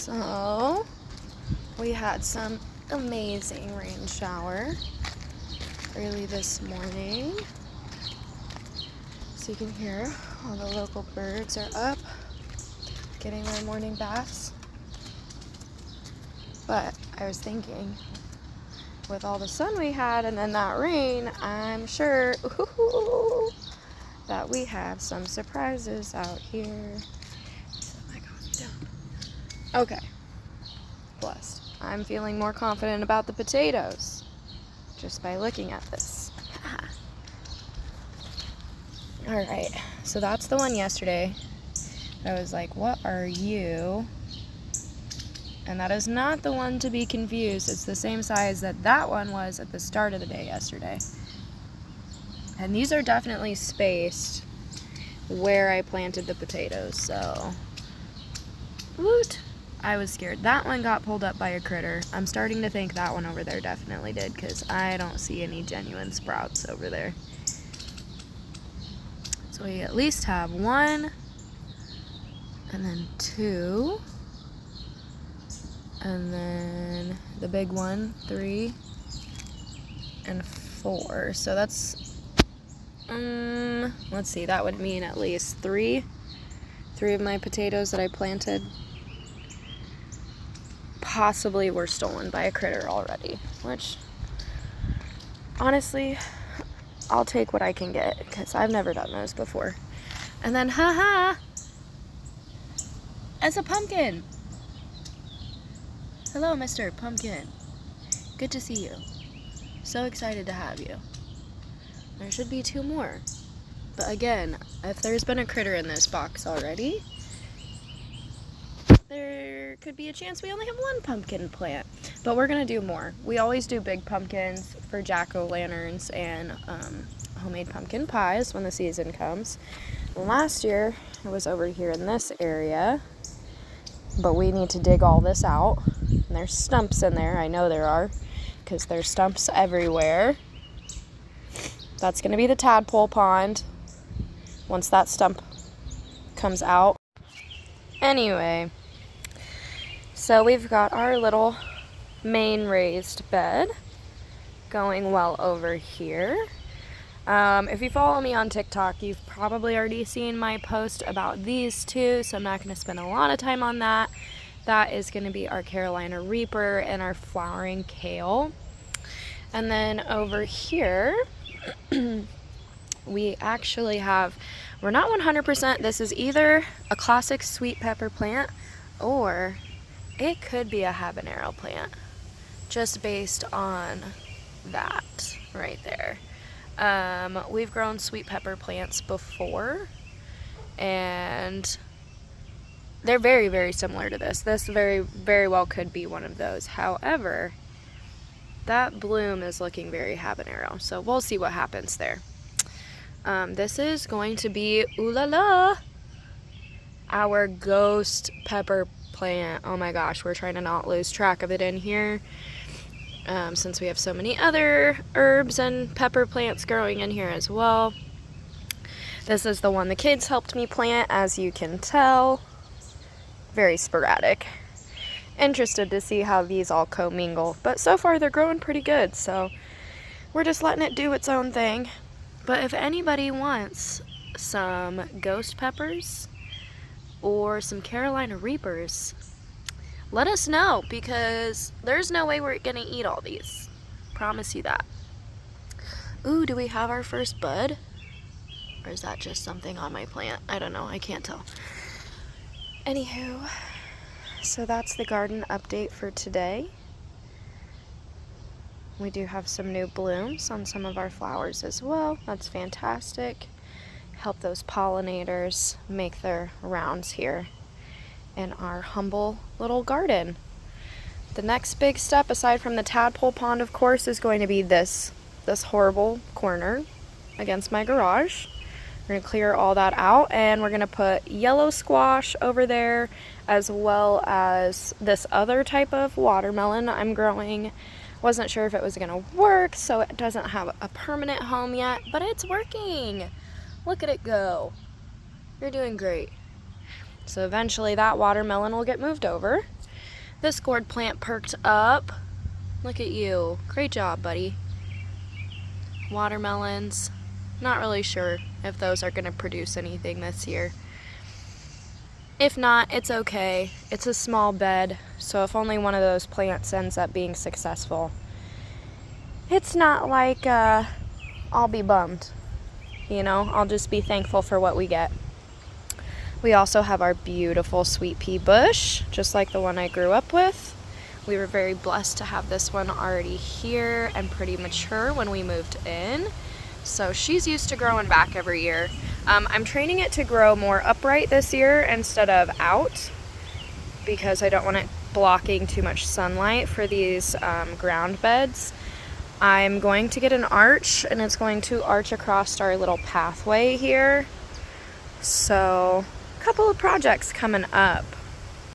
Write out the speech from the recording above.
So, we had some amazing rain shower early this morning. So you can hear all the local birds are up, getting their morning baths. But I was thinking, with all the sun we had and then that rain, I'm sure that we have some surprises out here. Set my coffee down. Okay. Blessed. I'm feeling more confident about the potatoes just by looking at this. Alright, so that's the one yesterday. I was like, what are you? And that is not the one to be confused. It's the same size that one was at the start of the day yesterday. And these are definitely spaced where I planted the potatoes, so woot! I was scared. That one got pulled up by a critter. I'm starting to think that one over there definitely did, because I don't see any genuine sprouts over there. So we at least have 1, and then 2, and then the big one, 3, and 4. So that's, let's see, that would mean at least 3 of my potatoes that I planted possibly were stolen by a critter already, which honestly, I'll take what I can get, because I've never done those before. And then, haha, as a pumpkin. Hello, Mr. Pumpkin. Good to see you. So excited to have you. There should be 2 more. But again, if there's been a critter in this box already, there could be a chance we only have 1 pumpkin plant. But we're going to do more. We always do big pumpkins for jack-o'-lanterns and homemade pumpkin pies when the season comes. Last year, it was over here in this area. But we need to dig all this out. And there's stumps in there. I know there are, because there's stumps everywhere. That's going to be the tadpole pond once that stump comes out. Anyway, so we've got our little main raised bed going well over here. If you follow me on TikTok, you've probably already seen my post about these 2, so I'm not going to spend a lot of time on that. That is going to be our Carolina Reaper and our flowering kale. And then over here, we actually have, we're not 100%, this is either a classic sweet pepper plant or it could be a habanero plant, just based on that right there. We've grown sweet pepper plants before, and they're very, very similar to this. This very, very well could be one of those. However, that bloom is looking very habanero, so we'll see what happens there. This is going to be, ooh la la, our ghost pepper plant. Oh my gosh, we're trying to not lose track of it in here. Since we have so many other herbs and pepper plants growing in here as well. This is the one the kids helped me plant, as you can tell. Very sporadic. Interested to see how these all commingle, but so far they're growing pretty good, so we're just letting it do its own thing. But if anybody wants some ghost peppers or some Carolina Reapers, let us know, because there's no way we're gonna eat all these. Promise you that. Ooh, do we have our first bud? Or is that just something on my plant? I don't know, I can't tell. Anywho, so that's the garden update for today. We do have some new blooms on some of our flowers as well. That's fantastic. Help those pollinators make their rounds here in our humble little garden. The next big step, aside from the tadpole pond, of course, is going to be this horrible corner against my garage. We're going to clear all that out, and we're going to put yellow squash over there, as well as this other type of watermelon I'm growing. Wasn't sure if it was going to work, so it doesn't have a permanent home yet, but it's working. Look at it go. You're doing great. So eventually that watermelon will get moved over. This gourd plant perked up. Look at you. Great job, buddy. Watermelons. Not really sure if those are going to produce anything this year. If not, it's okay. It's a small bed, so if only one of those plants ends up being successful, it's not like I'll be bummed. You know, I'll just be thankful for what we get. We also have our beautiful sweet pea bush, just like the one I grew up with. We were very blessed to have this one already here and pretty mature when we moved in. So she's used to growing back every year. I'm training it to grow more upright this year instead of out because I don't want it blocking too much sunlight for these ground beds. I'm going to get an arch, and it's going to arch across our little pathway here. So, a couple of projects coming up.